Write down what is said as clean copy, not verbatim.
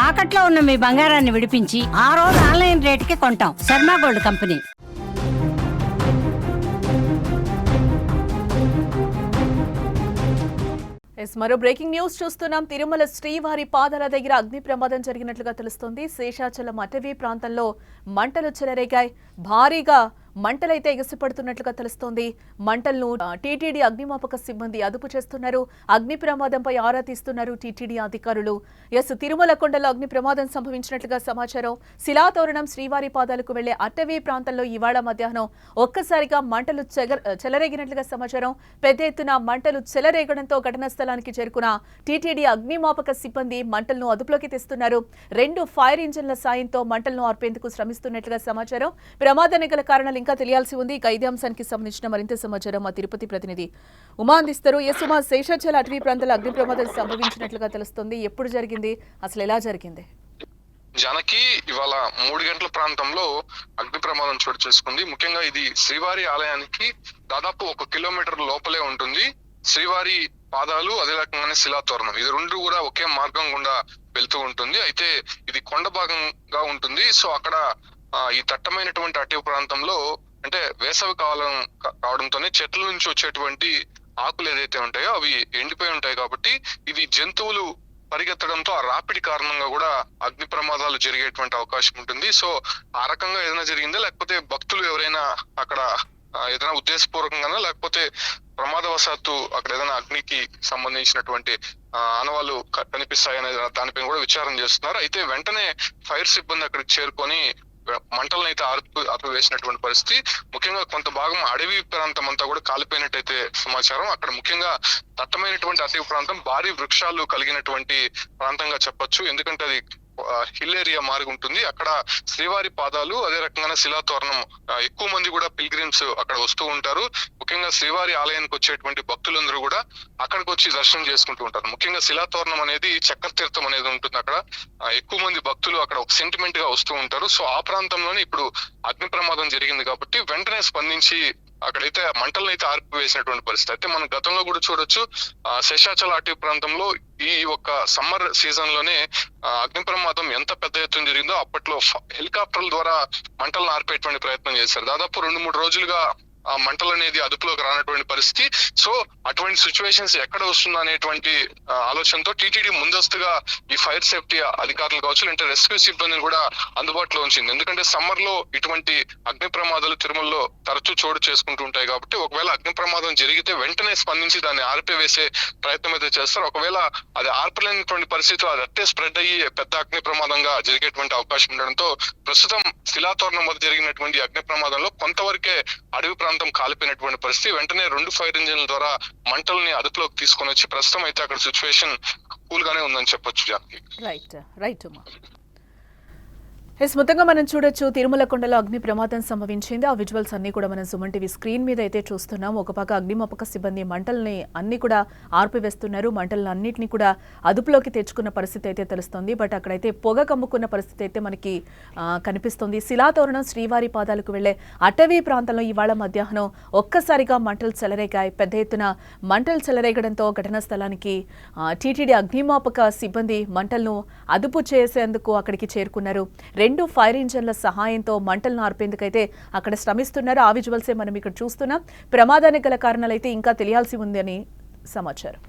తాకట్లో ఉన్న మీ బంగారాన్ని విడిపించి ఆ రోజు ఆన్లైన్ రేటుకి కొంటాం. Sharma gold company. మరో బ్రేకింగ్ న్యూస్ చూస్తున్నాం. తిరుమల శ్రీవారి పాదాల దగ్గర అగ్ని ప్రమాదం జరిగినట్లుగా తెలుస్తోంది. శేషాచలం అటవీ ప్రాంతంలో మంటలు చెలరేగాయి. భారీగా మంటలైతే ఎగసిపడుతున్నట్లుగా తెలుస్తోంది. మంటలను టీటీడీ అగ్నిమాపక సిబ్బంది అదుపు చేస్తున్నారు. అగ్ని ప్రమాదంపై ఆరా తీస్తున్నారు టీటీడీ అధికారులు. తిరుమల కొండలో అగ్ని ప్రమాదం సంభవించినట్లుగా సమాచారం. శిలాతోరణం శ్రీవారి పాదాలకు వెళ్లే అటవీ ప్రాంతంలో ఇవాళ మధ్యాహ్నం ఒక్కసారిగా మంటలు చెలరేగినట్లుగా సమాచారం. పెద్ద ఎత్తున మంటలు చెలరేగడంతో ఘటనా స్థలానికి చేరుకున్న టీటీడీ అగ్నిమాపక సిబ్బంది మంటలను అదుపులోకి తెస్తున్నారు. 2 ఫైర్ ఇంజిన్ల సాయంతో మంటలను ఆర్పేందుకు శ్రమిస్తున్నట్లుగా సమాచారం. ప్రమాదానికి గల కారణాలు ఇంకా తెలియాల్సి ఉంది. ఇదే అంశానికి సంబంధించిన మరింత సమాచారం మా తిరుపతి ప్రతినిధి ఉమా అందిస్తారు. ఉమా, శేషాచల అటవీ ప్రాంతాల్లో అగ్ని ప్రమాదం సంభవించినట్లుగా తెలుస్తుంది. ఎప్పుడు జరిగింది, అసలు ఎలా జరిగింది? జానకి, ఇవాళ 3 గంటల ప్రాంతంలో అగ్ని ప్రమాదం చోటు చేసుకుంది. ముఖ్యంగా ఇది శ్రీవారి ఆలయానికి దాదాపు 1 కిలోమీటర్ లోపలే ఉంటుంది. శ్రీవారి పాదాలు, అదే రకంగానే శిలాతోరణం, ఇది 2 కూడా ఒకే మార్గం గుండా వెళ్తూ ఉంటుంది. అయితే ఇది కొండ భాగంగా ఉంటుంది. సో అక్కడ ఈ దట్టమైనటువంటి అటవీ ప్రాంతంలో అంటే వేసవి కాలం కావడంతోనే చెట్ల నుంచి వచ్చేటువంటి ఆకులు ఏదైతే ఉంటాయో అవి ఎండిపోయి ఉంటాయి. కాబట్టి ఇది జంతువులు పరిగెత్తడంతో ఆ రాపిడి కారణంగా కూడా అగ్ని ప్రమాదాలు జరిగేటువంటి అవకాశం ఉంటుంది. సో ఆ రకంగా ఏదైనా జరిగిందా, లేకపోతే భక్తులు ఎవరైనా అక్కడ ఏదైనా ఉద్దేశపూర్వకంగానా, లేకపోతే ప్రమాదవశాత్తు అక్కడ ఏదైనా అగ్నికి సంబంధించినటువంటి ఆనవాళ్ళు కనిపిస్తాయనే దానిపైన కూడా విచారణ చేస్తున్నారు. అయితే వెంటనే ఫైర్ సిబ్బంది అక్కడికి చేరుకొని మంటలను అయితే ఆపివేసినటువంటి పరిస్థితి. ముఖ్యంగా కొంత భాగం అడవి ప్రాంతం అంతా కూడా కాలిపోయినట్టయితే సమాచారం. అక్కడ ముఖ్యంగా దట్టమైనటువంటి అటవీ ప్రాంతం, భారీ వృక్షాలు కలిగినటువంటి ప్రాంతంగా చెప్పొచ్చు. ఎందుకంటే అది హిల్ ఏరియా మార్గం ఉంటుంది. అక్కడ శ్రీవారి పాదాలు, అదే రకంగానే శిలాతోరణం, ఎక్కువ మంది కూడా పిల్గ్రిమ్స్ అక్కడ వస్తూ ఉంటారు. ముఖ్యంగా శ్రీవారి ఆలయానికి వచ్చేటువంటి భక్తులందరూ కూడా అక్కడికి వచ్చి దర్శనం చేసుకుంటూ ఉంటారు. ముఖ్యంగా శిలాతోరణం అనేది చక్ర తీర్థం అనేది ఉంటుంది. అక్కడ ఎక్కువ మంది భక్తులు అక్కడ ఒక సెంటిమెంట్ గా వస్తూ ఉంటారు. సో ఆ ప్రాంతంలోనే ఇప్పుడు అగ్ని ప్రమాదం జరిగింది కాబట్టి వెంటనే స్పందించి అక్కడైతే మంటలను అయితే ఆర్పివేసినటువంటి పరిస్థితి. అయితే మనం గతంలో కూడా చూడొచ్చు, శేషాచల అటవీ ప్రాంతంలో ఈ ఒక సమ్మర్ సీజన్ లోనే అగ్ని ప్రమాదం ఎంత పెద్ద ఎత్తున జరిగిందో అప్పట్లో హెలికాప్టర్ల ద్వారా మంటలను ఆర్పేటువంటి ప్రయత్నం చేశారు. దాదాపు 2-3 రోజులుగా ఆ మంటలు అనేది అదుపులోకి రానటువంటి పరిస్థితి. సో అటువంటి సిచ్యువేషన్స్ ఎక్కడ వస్తుందా అనేటువంటి ఆలోచనతో టీటీడీ ముందస్తుగా ఈ ఫైర్ సేఫ్టీ అధికారులు కావచ్చు, అంటే రెస్క్యూ సిబ్బందిని కూడా అందుబాటులో ఉంచింది. ఎందుకంటే సమ్మర్ లో ఇటువంటి అగ్ని ప్రమాదాలు తిరుమలలో తరచూ చోటు చేసుకుంటూ ఉంటాయి. కాబట్టి ఒకవేళ అగ్ని ప్రమాదం జరిగితే వెంటనే స్పందించి దాన్ని ఆర్పివేసే ప్రయత్నం అయితే చేస్తారు. ఒకవేళ అది ఆర్పలేనటువంటి పరిస్థితిలో అది అట్టే స్ప్రెడ్ అయ్యి పెద్ద అగ్ని ప్రమాదంగా జరిగేటువంటి అవకాశం ఉండడంతో ప్రస్తుతం శిలాతోరణం వద్ద జరిగినటువంటి అగ్ని ప్రమాదంలో కొంతవరకే అడవి ప్రాంతం కాలిపోయినటువంటి పరిస్థితి. వెంటనే 2 ఫైర్ ఇంజిన్ల ద్వారా మంటల్ని అదుపులోకి తీసుకొని వచ్చి ప్రస్తుతం అయితే అక్కడ సిచ్యువేషన్ కూల్ గానే ఉందని చెప్పొచ్చు. జానకి, రైట్ ఉమా. మొత్తంగా మనం చూడొచ్చు, తిరుమల కొండలో అగ్ని ప్రమాదం సంభవించింది. ఆ విజువల్స్ అన్ని కూడా మనం సుమన్ టీవీ స్క్రీన్ మీద అయితే చూస్తున్నాం. ఒక పక్క అగ్నిమాపక సిబ్బంది మంటల్ని అన్ని కూడా ఆర్పివేస్తున్నారు. మంటలను అన్నింటినీ కూడా అదుపులోకి తెచ్చుకున్న పరిస్థితి అయితే తెలుస్తుంది. బట్ అక్కడైతే పొగ కమ్ముకున్న పరిస్థితి అయితే మనకి కనిపిస్తుంది. శిలాతోరణం శ్రీవారి పాదాలకు వెళ్లే అటవీ ప్రాంతంలో ఇవాళ మధ్యాహ్నం ఒక్కసారిగా మంటలు చెలరేగాయి. పెద్ద ఎత్తున మంటలు చెలరేగడంతో ఘటనా స్థలానికి టీటీడీ అగ్నిమాపక సిబ్బంది మంటలను అదుపు చేసేందుకు అక్కడికి చేరుకున్నారు. 2 ఫైర్ ఇంజన్ల సహాయంతో మంటలను ఆర్పేందుకైతే అక్కడ శ్రమిస్తున్నారు. ఆ విజువల్సే మనం ఇక్కడ చూస్తున్నాం. ప్రమాదానికి గల కారణాలైతే ఇంకా తెలియాల్సి ఉందని సమాచారం.